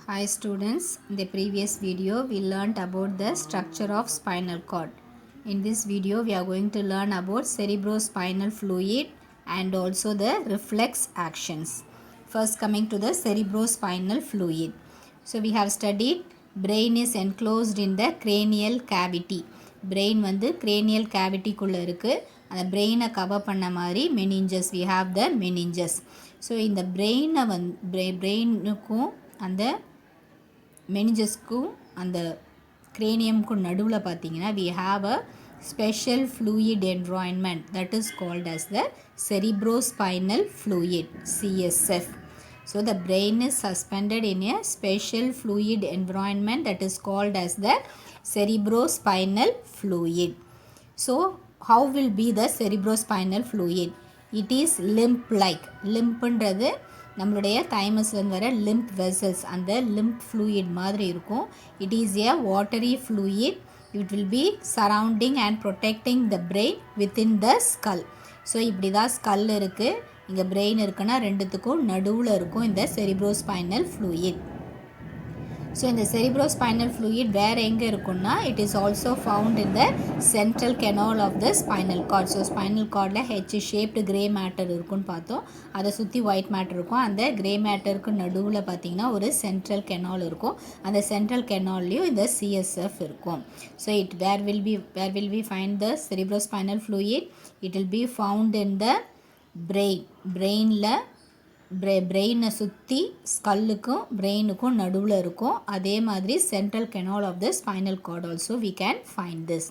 Hi students, in the previous video we learnt about the structure of spinal cord. In this video we are going to learn about cerebrospinal fluid and also the reflex actions. First coming to the cerebrospinal fluid. So we have studied brain is enclosed in the cranial cavity. Brain வந்து cranial cavity குள்ள இருக்கு. அந்த brain-ஐ cover பண்ண மாதிரி meninges, we have the meninges. So இந்த brain-ஐ brain-க்கும் அந்த மெனிஞ்சஸ்க்கும் அந்த கிரேனியம்க்கும் நடுவில் பார்த்தீங்கன்னா we have a special fluid environment that is called as the cerebrospinal fluid CSF. So the brain is suspended in a special fluid environment that is called as the cerebrospinal fluid. So how will be the cerebrospinal fluid? It is limp like. லிம்ப்ன்றது நம்மளுடைய தைமஸ்லேருந்து வர lymph vessels, அந்த lymph fluid மாதிரி இருக்கும். It is a watery fluid. It will B surrounding and protecting the brain within the skull. So இப்படி தான் skull இருக்குது, இங்கே brain இருக்குன்னா ரெண்டுத்துக்கும் நடுவில் இருக்கும் இந்த செரிப்ரோஸ்பைனல் ஃப்ளூயிட். ஸோ இந்த cerebrospinal fluid வேறு எங்கே இருக்குன்னா it is also found in the central canal of the spinal cord. So spinal கார்டில் ஹெச் ஷேப்டு கிரே மேட்டர் இருக்குன்னு பார்த்தோம், அதை சுற்றி ஒயிட் மேட்டர் இருக்கும். அந்த கிரே மேட்டருக்கு நடுவில் பார்த்திங்கன்னா ஒரு சென்ட்ரல் கெனால் இருக்கும். அந்த சென்ட்ரல் கெனால்லையும் இந்த சிஎஸ்எஃப் இருக்கும். So where will be find the cerebrospinal fluid? It will be found in the பிரெயினில் பிரெயினை சுற்றி ஸ்கல்லுக்கும் பிரெயினுக்கும் நடுவில் இருக்கும். அதே மாதிரி central canal of the spinal cord also we can find this.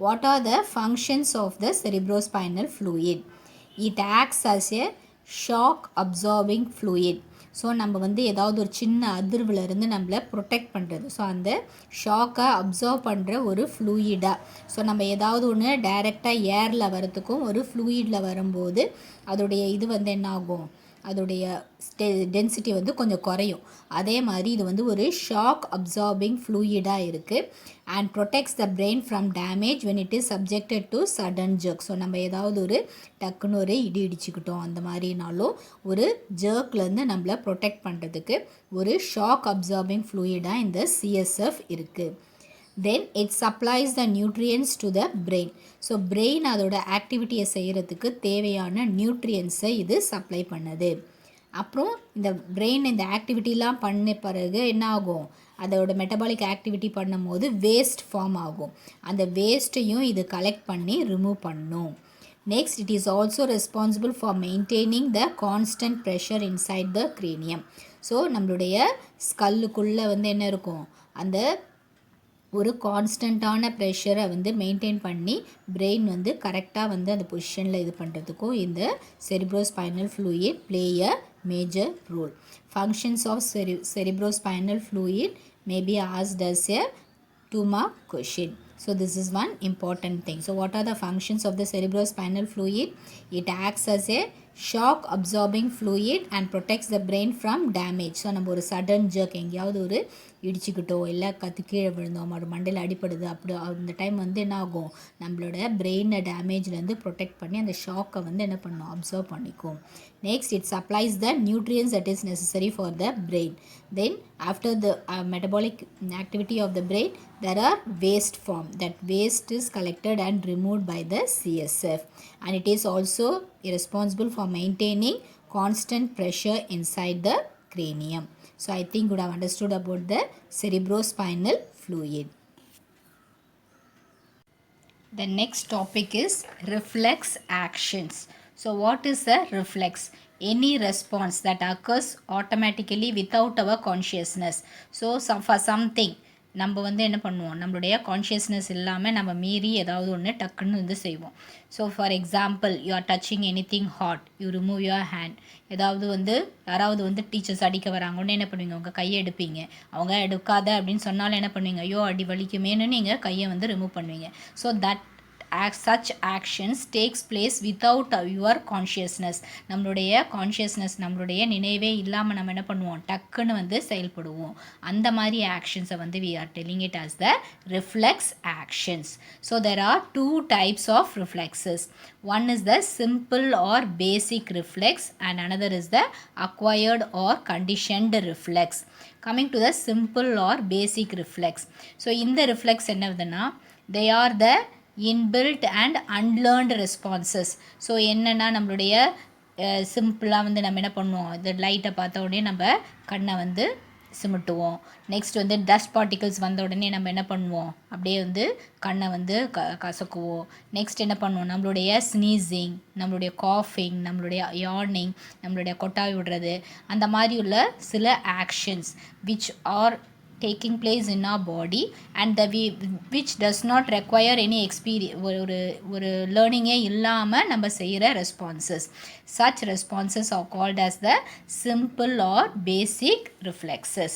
What are the functions of the cerebrospinal fluid? It acts as a shock absorbing fluid. So நம்ம வந்து ஏதாவது ஒரு சின்ன அதிர்வுலேருந்து நம்மளை ப்ரொடெக்ட் பண்ணுறது, ஸோ அந்த ஷாக்கை அப்சர்வ் பண்ணுற ஒரு ஃப்ளூயிடாக. ஸோ நம்ம ஏதாவது ஒன்று டைரெக்டாக ஏரில் வரத்துக்கும் ஒரு ஃப்ளூயிடில் வரும்போது அதோடைய இது வந்து என்ன ஆகும், அதோடைய டென்சிட்டி வந்து கொஞ்சம் குறையும். அதே மாதிரி இது வந்து ஒரு ஷாக் அப்சார்பிங் ஃப்ளூயிடாக இருக்குது. And protects the brain from damage when it is subjected to sudden jerk. So நம்ம ஏதாவது ஒரு டக்குன்னு ஒரு இடிச்சிக்கிட்டோம் அந்த மாதிரினாலும் ஒரு ஜர்க்லேருந்து நம்மளை ப்ரொடெக்ட் பண்ணுறதுக்கு ஒரு ஷாக் அப்சார்பிங் ஃப்ளூயிடாக இந்த சிஎஸ்எஃப் இருக்குது. Then it supplies the nutrients to the brain. So brain அதோட ஆக்டிவிட்டியை செய்கிறதுக்கு தேவையான நியூட்ரியன்ஸை இது சப்ளை பண்ணுது. அப்புறம் இந்த பிரெயின் இந்த ஆக்டிவிட்டிலாம் பண்ண பிறகு என்ன ஆகும், அதோட மெட்டபாலிக் ஆக்டிவிட்டி பண்ணும் போது வேஸ்ட் ஃபார்ம் ஆகும். அந்த வேஸ்ட்டையும் இது கலெக்ட் பண்ணி ரிமூவ் பண்ணும். Next it is also responsible for maintaining the constant pressure inside the cranium. So நம்மளுடைய ஸ்கல்லுக்குள்ளே வந்து என்ன இருக்கும், அந்த ஒரு கான்ஸ்டண்ட்டான ப்ரெஷரை வந்து மெயின்டைன் பண்ணி பிரெயின் வந்து கரெக்டாக வந்து அந்த பொசிஷனில் இது பண்ணுறதுக்கும் இந்த cerebrospinal fluid play a major role. Functions of cerebrospinal fluid may be asked as a 2-mark question. So this is one important thing. So what are the functions of the cerebrospinal fluid? It acts as a shock absorbing fluid and protects the brain from damage. So நம்ம ஒரு sudden jerk, எங்கேயாவது ஒரு இடிச்சுக்கிட்டோ இல்லை கீழே விழுந்தோம், ஒரு மண்டையில் அடிப்படுது, அப்படி அந்த டைம் வந்து என்ன ஆகும், நம்மளோட பிரெயினை டேமேஜ்லேருந்து ப்ரொடெக்ட் பண்ணி அந்த ஷாக்கை வந்து என்ன பண்ணும், அப்சர்வ் பண்ணிக்கும். Next it supplies the nutrients that is necessary for the brain. Then after the metabolic activity of the brain there are waste form. That waste is collected and removed by the CSF, and it is also responsible for maintaining constant pressure inside the cranium. So I think you would have understood about the cerebrospinal fluid. The next topic is reflex actions. So what is a reflex? Any response that occurs automatically without our consciousness. So for something நம்ம வந்து என்ன பண்ணுவோம், நம்மளுடைய consciousness இல்லாமல் நம்ம மீறி ஏதாவது ஒன்று டக்குன்னு வந்து செய்வோம். So for example, you are touching any thing hot, you remove your hand. ஏதாவது வந்து யாராவது வந்து டீச்சர்ஸ் அடிக்க வராங்கன்னு என்ன பண்ணுவீங்க, உங்கள் கையை எடுப்பீங்க. அவங்க எடுக்காத அப்படின்னு சொன்னாலும் என்ன பண்ணுவீங்க, ஐயோ அடி வலிக்குமேனு நீங்கள் கையை வந்து ரிமூவ் பண்ணுவீங்க. So that such actions takes place without your consciousness. நம்மளுடைய கான்ஷியஸ்னஸ், நம்மளுடைய நினைவே இல்லாமல் நம்ம என்ன பண்ணுவோம், டக்குன்னு வந்து செயல்படுவோம். அந்த மாதிரி ஆக்ஷன்ஸை வந்து we are telling it as the reflex actions. So there are two types of reflexes. One is the simple or basic reflex and another is the acquired or conditioned reflex. Coming to the simple or basic reflex. So இந்த reflex என்னதுன்னா, they are the inbuilt and unlearned responses. So என்னென்னா நம்மளுடைய சிம்பிளாக வந்து நம்ம என்ன பண்ணுவோம், இந்த லைட்டை பார்த்த உடனே நம்ம கண்ணை வந்து சிமிட்டுவோம். நெக்ஸ்ட் வந்து டஸ்ட் பார்ட்டிகல்ஸ் வந்த உடனே நம்ம என்ன பண்ணுவோம், அப்படியே வந்து கண்ணை வந்து கசக்குவோம். நெக்ஸ்ட் என்ன பண்ணுவோம், நம்மளுடைய ஸ்னீசிங், நம்மளுடைய காஃபிங், நம்மளுடைய யார்னிங், நம்மளுடைய கொட்டாய் விடுறது, அந்த மாதிரி உள்ள சில actions which are taking place in our body and which does not require any experience, ஒரு லேர்னிங்கே இல்லாமல் நம்ம செய்கிற responses. such responses are called as the simple or basic reflexes.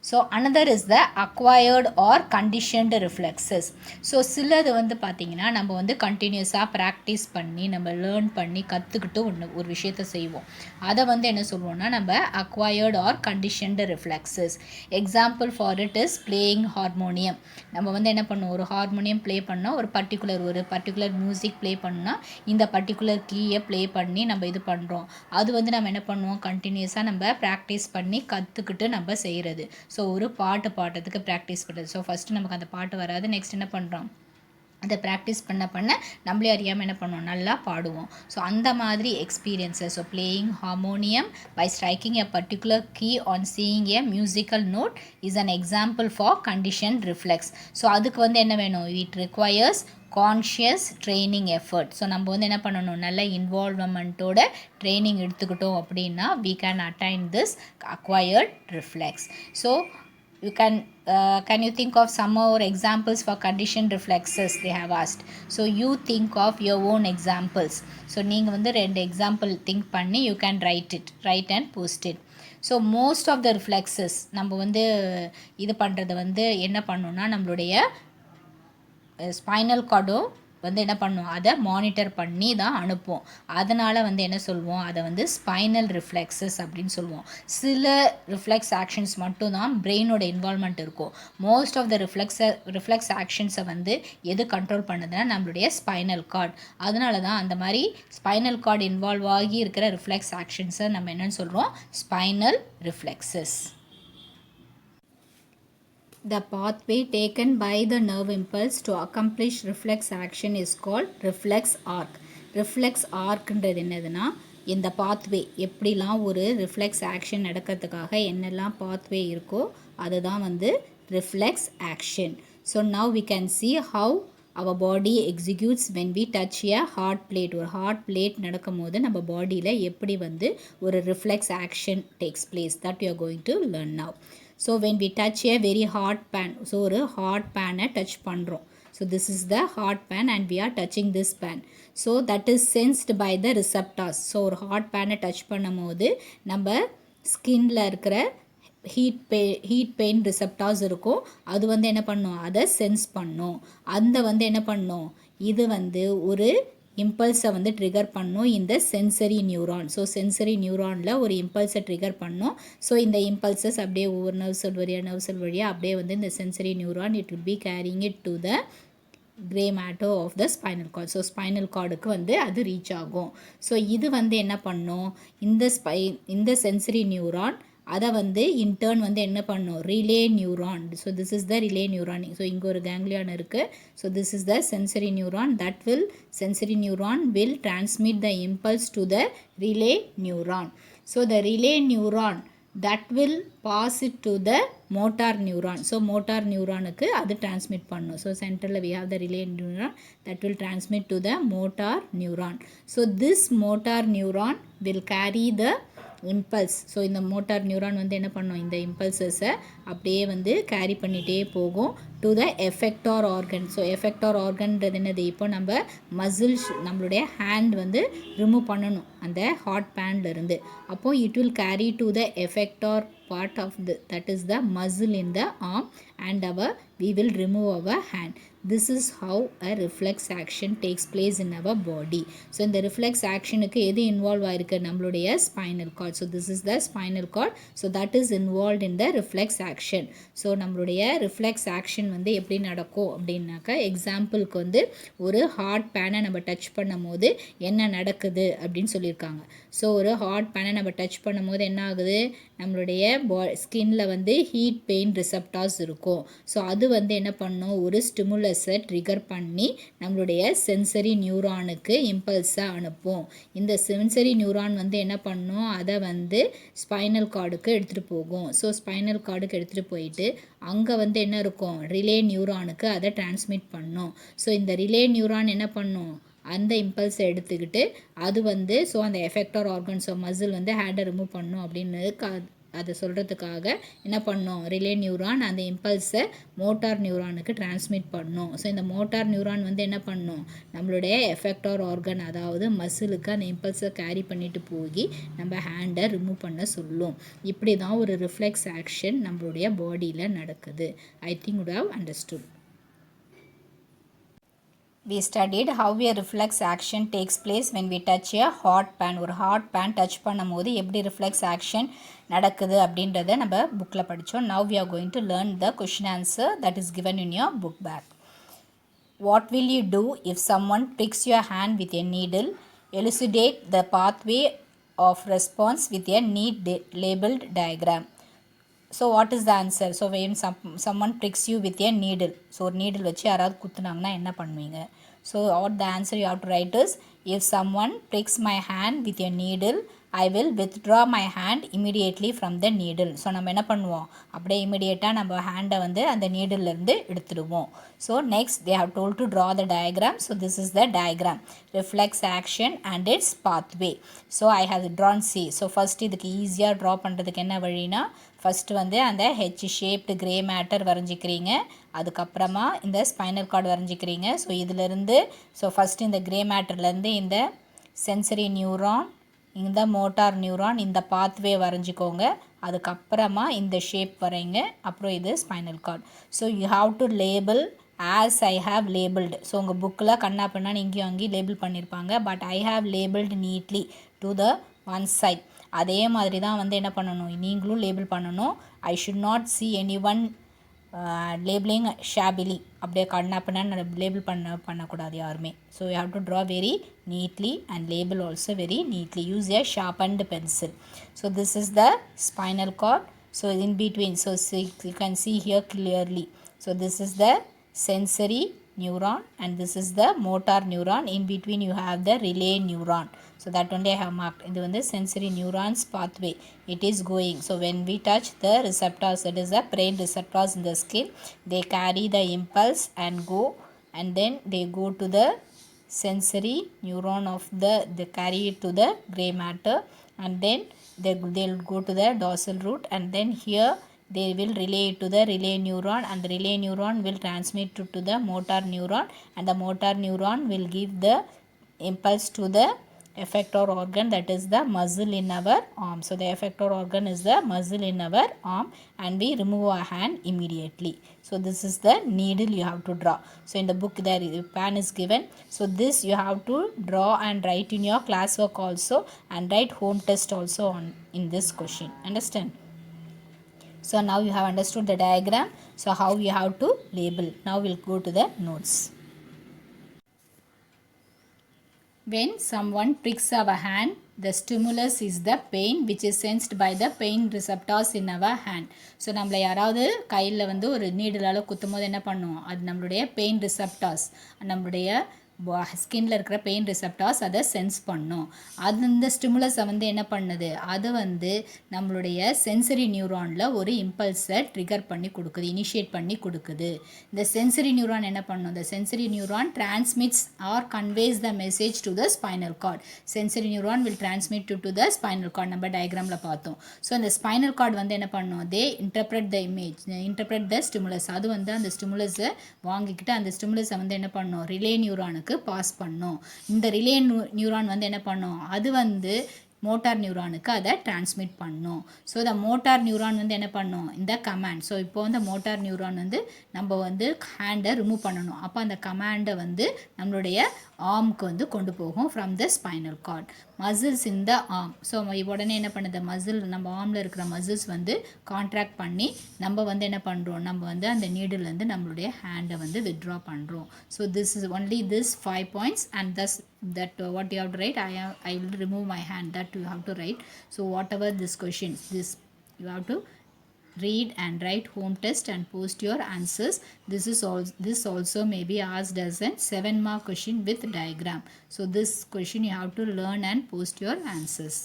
So another is the acquired or conditioned reflexes. So சிலது வந்து பார்த்திங்கன்னா நம்ம வந்து கண்டினியூஸாக ப்ராக்டிஸ் பண்ணி நம்ம லேர்ன் பண்ணி கற்றுக்கிட்டு ஒரு விஷயத்தை செய்வோம். அதை வந்து என்ன சொல்லுவோம்னா நம்ம acquired or conditioned reflexes. Example for it is playing harmonium. நம்ம வந்து என்ன பண்ணுவோம், ஒரு ஹார்மோனியம் ப்ளே பண்ணால் ஒரு பர்டிகுலர் மியூசிக் ப்ளே பண்ணால் இந்த பர்டிகுலர் கீயை ப்ளே பண்ணி நம்ம இது பண்ணுறோம். அது வந்து நம்ம என்ன பண்ணுவோம், கண்டினியூஸாக நம்ம ப்ராக்டிஸ் பண்ணி கற்றுக்கிட்டு நம்ம செய்கிறது. ஸோ ஒரு பாட்டு பாடுறதுக்கு ப்ராக்டிஸ் பண்ணுறது. ஸோ ஃபஸ்ட்டு நமக்கு அந்த பாட்டு வராது, நெக்ஸ்ட் என்ன பண்ணுறோம், அதை ப்ராக்டிஸ் பண்ண நம்மளே அறியாமல் என்ன பண்ணுவோம், நல்லா பாடுவோம். ஸோ அந்த மாதிரி experiences. So playing harmonium by striking a particular key on seeing a musical note is an example for condition reflex. So அதுக்கு வந்து என்ன வேணும், it requires conscious training effort. So நம்ம வந்து என்ன பண்ணணும், நல்ல இன்வால்வ்மெண்ட்டோட ட்ரைனிங் எடுத்துக்கிட்டோம் அப்படின்னா we can attain this acquired reflex. So you can you think of some more examples for conditioned reflexes they have asked. So you think of your own examples. So நீங்கள் வந்து 2 example think பண்ணி you can write and post it. So most of the reflexes நம்ம வந்து இது பண்ணுறது வந்து என்ன பண்ணணும்னா நம்மளுடைய ஸ்பைனல் கார்டும் வந்து என்ன பண்ணுவோம், அதை மானிட்டர் பண்ணி தான் அனுப்புவோம். அதனால் வந்து என்ன சொல்லுவோம், அதை வந்து ஸ்பைனல் ரிஃப்ளெக்ஸஸ் அப்படின்னு சொல்லுவோம். சில ரிஃப்ளெக்ஸ் ஆக்ஷன்ஸ் மட்டும் தான் பிரெயினோட இன்வால்மெண்ட் இருக்கும். மோஸ்ட் ஆஃப் த ரிஃப்ளெக்ஸ் ஆக்ஷன்ஸை வந்து எது கண்ட்ரோல் பண்ணுதுன்னா நம்மளுடைய ஸ்பைனல் கார்டு. அதனால தான் அந்த மாதிரி ஸ்பைனல் கார்டு இன்வால்வ் ஆகி இருக்கிற ரிஃப்ளெக்ஸ் ஆக்ஷன்ஸை நம்ம என்னென்னு சொல்கிறோம், spinal reflexes. The pathway taken by the nerve impulse to accomplish reflex action is called reflex arc. reflex arcன்றது என்னதுன்னா, இந்த பாத்வே எப்படிலாம் ஒரு ரிஃப்ளெக்ஸ் ஆக்ஷன் நடக்கிறதுக்காக என்னெல்லாம் பாத்வே இருக்கோ அதுதான் வந்து reflex action. So now we can see how our body executes when we touch a hot plate. ஒரு hot plate நடக்கும் போது நம்ம பாடியில் எப்படி வந்து ஒரு reflex action takes place, that we are going to learn now. So when we touch a very hot pan, so ஒரு hot pan-ஐ touch பண்ணுறோம். So this is the hot pan and we are touching this pan. So that is sensed by the receptors. So ஒரு hot pan-ஐ touch பண்ணும் போது நம்ம ஸ்கின்ல இருக்கிற heat pain receptors இருக்கும். அது வந்து என்ன பண்ணும், அதை சென்ஸ் பண்ணும். அந்த வந்து என்ன பண்ணும், இது வந்து ஒரு இம்பல்ஸை வந்து ட்ரிகர் பண்ணும் இந்த சென்சரி நியூரான். ஸோ சென்சரி நியூரானில் ஒரு இம்பல்ஸை ட்ரிகர் பண்ணும். ஸோ இந்த இம்பல்சஸ் அப்படியே ஒவ்வொரு நர்வ் செல் வழியாக அப்படியே வந்து இந்த sensory neuron it will be carrying it to the grey matter of the spinal cord. So spinal கார்டுக்கு வந்து அது ரீச் ஆகும். ஸோ இது வந்து என்ன பண்ணும், இந்த சென்சரி நியூரான் அதை வந்து இன்டர்ன் வந்து என்ன பண்ணும், relay neuron. So this is the relay neuron. So இங்கே ஒரு கேங்லியான் இருக்குது. So this is the sensory neuron. Sensory neuron will transmit the impulse to the relay neuron. So the relay neuron that will pass it to the motor neuron. So motor neuronக்கு அது transmit பண்ணும். So central we have the relay neuron that will transmit to the motor neuron. So this motor neuron will carry the impulse. So இந்த motor neuron வந்து என்ன பண்ணும், இந்த இம்பல்சஸை அப்படியே வந்து carry பண்ணிகிட்டே போகும் to the effector organ. So effector ஆர்கன்றது என்னது, இப்போ நம்ம மசில்ஸ் நம்மளுடைய ஹேண்ட் வந்து ரிமூவ் பண்ணணும் அந்த ஹாட் பேன்லேருந்து. அப்போது it will carry to the எஃபெக்டார் part of that is the muscle in the arm, and we will remove our hand. This is how a reflex action takes place in our body. So in the reflex action க்கு எது involve ஆயிருக்கு, நம்மளுடைய spinal cord. So this is the spinal cord, so that is involved in the reflex action. So நம்மளுடைய reflex action வந்து எப்படி நடக்கும் அப்படின்னாக்கா, எக்ஸாம்பிளுக்கு வந்து ஒரு ஹாட் பேனை நம்ம டச் பண்ணும் போது என்ன நடக்குது அப்படின்னு சொல்லியிருக்காங்க. ஸோ ஒரு ஹாட் பேனை நம்ம டச் பண்ணும் போது என்ன ஆகுது, நம்மளுடைய ஸ்கின்ல வந்து ஹீட் பெயின் ரிசப்டார்ஸ் இருக்கும். ஸோ அது வந்து என்ன பண்ணும், ஒரு ஸ்டிமுலஸை ட்ரிகர் பண்ணி நம்மளுடைய சென்சரி நியூரானுக்கு இம்பல்ஸை அனுப்பும். இந்த சென்சரி நியூரான் வந்து என்ன பண்ணும், அதை வந்து ஸ்பைனல் கார்டுக்கு எடுத்துகிட்டு போகும். ஸோ ஸ்பைனல் கார்டுக்கு எடுத்துகிட்டு போயிட்டு அங்கே வந்து என்ன இருக்கும், ரிலே நியூரானுக்கு அதை டிரான்ஸ்மிட் பண்ணும். ஸோ இந்த ரிலே நியூரான் என்ன பண்ணும், அந்த இம்பல்ஸை எடுத்துக்கிட்டு அது வந்து ஸோ அந்த எஃபெக்டார் ஆர்கன்ஸ் ஆஃப் மசில் வந்து ஹேண்டை ரிமூவ் பண்ணும் அப்படின்னு அதை சொல்கிறதுக்காக என்ன பண்ணோம், ரிலே நியூரான் அந்த இம்பல்ஸை மோட்டார் நியூரானுக்கு டிரான்ஸ்மிட் பண்ணோம். ஸோ இந்த மோட்டார் நியூரான் வந்து என்ன பண்ணோம், நம்மளுடைய எஃபெக்டார் ஆர்கன் அதாவது மசிலுக்கு அந்த இம்பல்ஸை கேரி பண்ணிட்டு போய் நம்ம ஹேண்டை ரிமூவ் பண்ண சொல்லும். இப்படி தான் ஒரு ரிஃப்ளெக்ஸ் ஆக்ஷன் நம்மளுடைய பாடியில் நடக்குது. I think you have understood. We studied how a reflex action takes place when we touch a hot pan. ஒரு hot pan touch பண்ணும்போது எப்படி reflex action நடக்குது அப்படின்றத நம்ம புக்கில் படித்தோம். Now we are going to learn the question answer that is given in your book bag. What will you do if someone pricks your hand with a needle? Elucidate the pathway of response with a neat labeled diagram. So what is the answer? So when someone pricks you with a needle, so ஒரு needle வச்சு யாராவது குத்துனாங்கன்னா என்ன பண்ணுவீங்க? So what the answer you have to write is, if someone pricks my hand with a needle, I will withdraw my hand immediately from the needle. So நம்ம என்ன பண்ணுவோம், அப்படியே இமிடியேட்டாக நம்ம ஹேண்டை வந்து அந்த நீடிலேருந்து எடுத்துடுவோம். So next they have told to draw the diagram. So this is the diagram, reflex action and its pathway. So I have drawn C. So first இதுக்கு ஈஸியாக ட்ரா பண்ணுறதுக்கு என்ன வழினா, ஃபஸ்ட்டு வந்து அந்த ஹெச் ஷேப்டு கிரே மேட்டர் வரைஞ்சிக்கிறீங்க, அதுக்கப்புறமா இந்த spinal cord வரைஞ்சிக்கிறீங்க. So இதிலேருந்து so first இந்த கிரே மேட்டர்லேருந்து இந்த சென்சரி நியூரான், இந்த மோட்டார் நியூரான், இந்த பாத்வே வரைஞ்சிக்கோங்க. அதுக்கப்புறமா இந்த ஷேப் வரைங்க, அப்புறம் இது spinal cord. So you have to label as I have labelled. So உங்கள் புக்கில் கண்ணா பின்னான்னு இங்கேயும் அங்கேயும் லேபிள் பண்ணியிருப்பாங்க. But I have labelled neatly to the one side. அதே மாதிரி தான் வந்து என்ன பண்ணணும், நீங்களும் லேபிள் பண்ணணும். I should not see anyone labelling shabbily, அப்படியே கண்ணா பின்னான்னு லேபிள் பண்ணக்கூடாது யாருமே. So you have to draw very neatly and label also very neatly. Use a sharpened pencil. So this is the spinal cord. So in between, so you can see here clearly. So this is the sensory neuron and this is the motor neuron. In between you have the relay neuron. So that only I have marked. This is the sensory neurons pathway. It is going. So when we touch the receptors, that is the brain receptors in the skin, they carry the impulse and go, and then they go to the sensory neuron of they carry it to the gray matter, and then they'll go to the dorsal root, and then here they will relay it to the relay neuron, and the relay neuron will transmit to the motor neuron, and the motor neuron will give the impulse to the effector organ, that is the muscle in our arm. So the effector organ is the muscle in our arm, and we remove our hand immediately. So this is the needle you have to draw. So in the book there the pan is given. So this you have to draw and write in your classwork also, and write home test also on in this question. Understand? So now you have understood the diagram. So how you have to label. Now we'll go to the notes. When someone pricks our hand, the stimulus is the pain which is sensed by the pain receptors in our hand. So நம்மளை யாராவது கையில் வந்து ஒரு நீடிலால் குத்தும் போது என்ன பண்ணுவோம், அது நம்மளுடைய பெயின் ரிசப்டார்ஸ் நம்மளுடைய ஸ்கின்ல இருக்கிற பெயின் ரிசப்டார்ஸ் அதை சென்ஸ் பண்ணும். அது இந்த ஸ்டிமுலஸை வந்து என்ன பண்ணுது, அது வந்து நம்மளுடைய சென்சரி நியூரானில் ஒரு இம்பல்ஸை ட்ரிகர் பண்ணி கொடுக்குது, இனிஷியேட் பண்ணி கொடுக்குது. இந்த சென்சரி நியூரான் என்ன பண்ணும், இந்த sensory neuron transmits or conveys the message to the spinal cord. Sensory neuron will transmit to the spinal cord, நம்ம டயக்ராமில் பார்த்தோம். ஸோ இந்த ஸ்பைனல் கார்டு வந்து என்ன பண்ணும், they interpret the image, interpret the stimulus. அது வந்து அந்த ஸ்டிமுலஸை வாங்கிக்கிட்டு அந்த ஸ்டிமுலஸை வந்து என்ன பண்ணும், ரிலே நியூரானுக்கு பாஸ் பண்ணும். இந்த ரிலே நியூரான் வந்து என்ன பண்ணும், அது வந்து மோட்டார் நியூரானுக்கு அதை டிரான்ஸ்மிட் பண்ணும். ஸோ இந்த மோட்டார் நியூரான் வந்து என்ன பண்ணும், இந்த கமாண்ட். ஸோ இப்போ வந்து மோட்டார் நியூரான் வந்து நம்ம வந்து ஹேண்டை ரிமூவ் பண்ணணும். அப்போ அந்த கமாண்டை வந்து நம்மளுடைய ஆர்முக்கு வந்து கொண்டு போகும் from the spinal card. Muscles in the arm. So உடனே என்ன பண்ணுது, மசில் நம்ம ஆர்மில் இருக்கிற மசில்ஸ் வந்து கான்ட்ராக்ட் பண்ணி நம்ம வந்து என்ன பண்ணுறோம், நம்ம வந்து அந்த நீடிலேருந்து நம்மளுடைய ஹேண்டை வந்து வித்ட்ரா பண்ணுறோம். So this is only this 5 points and thus that what you have to write, I will remove my hand, that you have to write. So whatever this questions, this you have to read and write home test and post your answers. This also may be asked as a 7-mark question with diagram. So this question you have to learn and post your answers.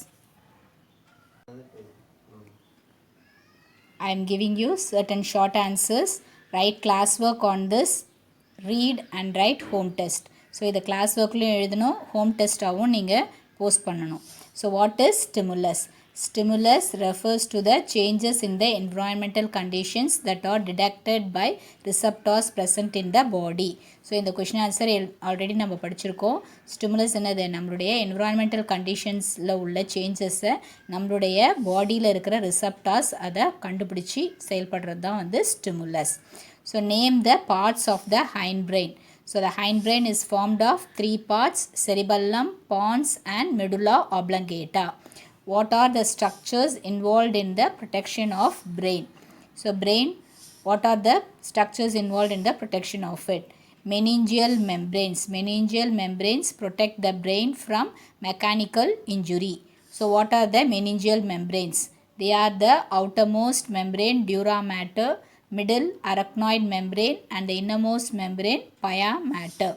I am giving you certain short answers. Write classwork on this, read and write home test. So இதை class ஒர்க்லையும் எழுதணும், home டெஸ்ட்டாகவும் நீங்கள் post பண்ணணும். So what is stimulus? Stimulus refers to the changes in the environmental conditions that are detected by receptors present in the body. So இந்த question answer already நம்ம படிச்சிருக்கோம். Stimulus என்னது, நம்மளுடைய environmental கண்டிஷன்ஸில் உள்ள சேஞ்சஸை நம்மளுடைய பாடியில் இருக்கிற ரிசப்டார்ஸ் அதை கண்டுபிடிச்சி செயல்படுறது தான் வந்து stimulus. So name the parts of the hindbrain. So the hindbrain is formed of 3 parts: cerebellum, pons and medulla oblongata. What are the structures involved in the protection of brain? So brain, what are the structures involved in the protection of it? Meningeal membranes. Meningeal membranes protect the brain from mechanical injury. So what are the meningeal membranes? They are the outermost membrane, dura mater, middle arachnoid membrane and the innermost membrane, pia mater.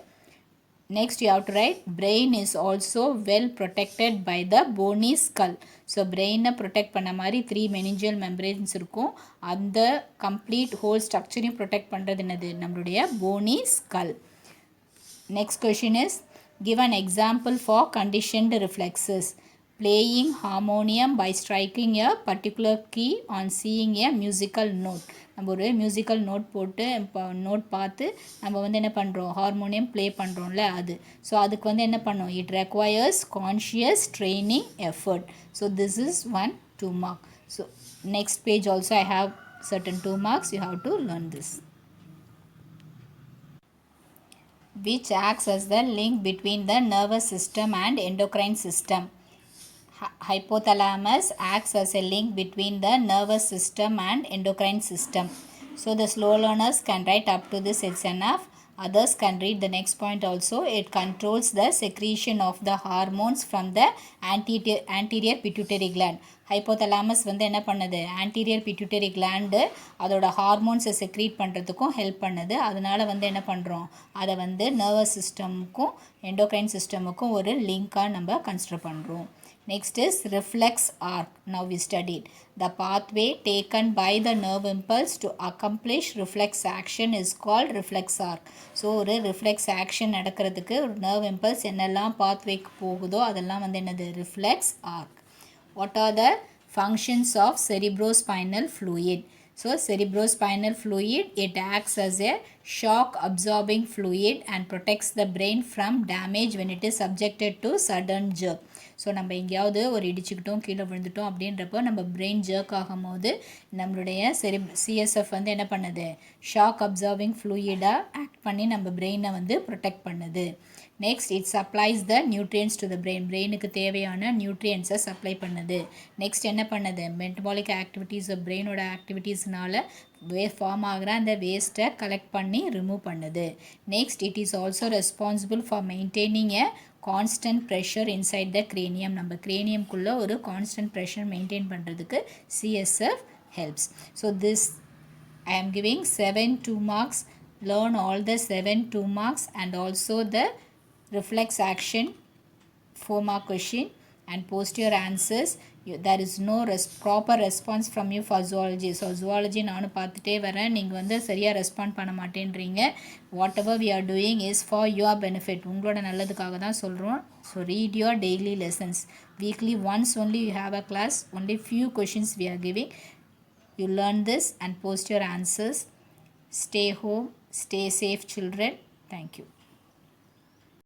Next you have to write, brain is also well protected by the bony skull. So brain protect பண்ண மாதிரி 3 meningeal membranes இருக்கும். அந்த complete whole structure protect பண்ணுறது என்னது, நம்மளுடைய bony skull. Next question is, give an example for conditioned reflexes. Playing harmonium by striking a particular key on seeing a musical note. நம்ம ஒரு musical note போட்டு note பார்த்து நம்ம வந்து என்ன பண்ணுறோம், ஹார்மோனியம் ப்ளே பண்ணுறோம்ல அது. ஸோ அதுக்கு வந்து என்ன பண்ணோம், it requires conscious training effort. So this is 1 2 mark. So next page also I have certain 2 marks. You have to learn this. Which acts as the link between the nervous system and endocrine system? Hypothalamus acts as a link between the nervous system and endocrine system. So the slow learners can write up to this, it's enough. Others can read the next point also. It controls the secretion of the hormones from the anterior pituitary gland. Hypothalamus வந்து என்ன பண்ணுது, anterior pituitary gland அதோட ஹார்மோன்ஸை secrete பண்ணுறதுக்கும் help பண்ணுது. அதனால் வந்து என்ன பண்ணுறோம், அதை வந்து நர்வஸ் சிஸ்டமுக்கும் எண்டோக்ரைன் சிஸ்டமுக்கும் ஒரு லிங்காக நம்ம கன்சிடர் பண்ணுறோம். Next is reflex arc. Now we studied the pathway taken by the nerve impulse to accomplish reflex action is called reflex arc. So ஒரு reflex action நடக்கிறதுக்கு ஒரு nerve impulse என்னெல்லாம் pathwayக்கு போகுதோ அதெல்லாம் வந்து என்னது, reflex arc. What are the functions of cerebrospinal fluid? So cerebrospinal fluid, it acts as a shock absorbing fluid and protects the brain from damage when it is subjected to sudden jerk. So நம்ம எங்கேயாவது ஒரு இடிச்சுக்கிட்டோம் கீழே விழுந்துட்டோம் அப்படின்றப்போ நம்ம brain jerk ஆகும் போது நம்மளுடைய CSF வந்து என்ன பண்ணுது, ஷாக் அப்சர்விங் ஃப்ளூயிடாக ஆக்ட் பண்ணி நம்ம பிரெயினை வந்து ப்ரொடெக்ட் பண்ணுது. Next it supplies the nutrients to the brain. பிரெயினுக்கு தேவையான நியூட்ரியன்ஸை சப்ளை பண்ணுது. நெக்ஸ்ட் என்ன பண்ணுது, மெட்டபாலிக் ஆக்டிவிட்டீஸ் பிரெயினோட ஆக்டிவிட்டீஸ்னால ஃபார்ம் ஆகிற அந்த வேஸ்ட்டை கலெக்ட் பண்ணி ரிமூவ் பண்ணுது. Next it is also responsible for maintaining a constant pressure inside the cranium. நம்ம craniumக்குள்ளே ஒரு கான்ஸ்டன்ட் ப்ரெஷர் மெயின்டைன் பண்ணுறதுக்கு CSF helps. So this I am giving 7 2 marks. Learn all the 7 2 marks and also the reflex action, 4-mark question, and post your answers. There is no proper response from you for zoology. So zoology நானும் பார்த்துட்டே வரேன், நீங்கள் வந்து சரியாக respond பண்ண மாட்டேன்றீங்க. Whatever we are doing is for your benefit, உங்களோட நல்லதுக்காக தான் சொல்கிறோம். So read your daily lessons. Weekly once only you have a class, only few questions we are giving. You learn this and post your answers. Stay home, stay safe children. Thank you.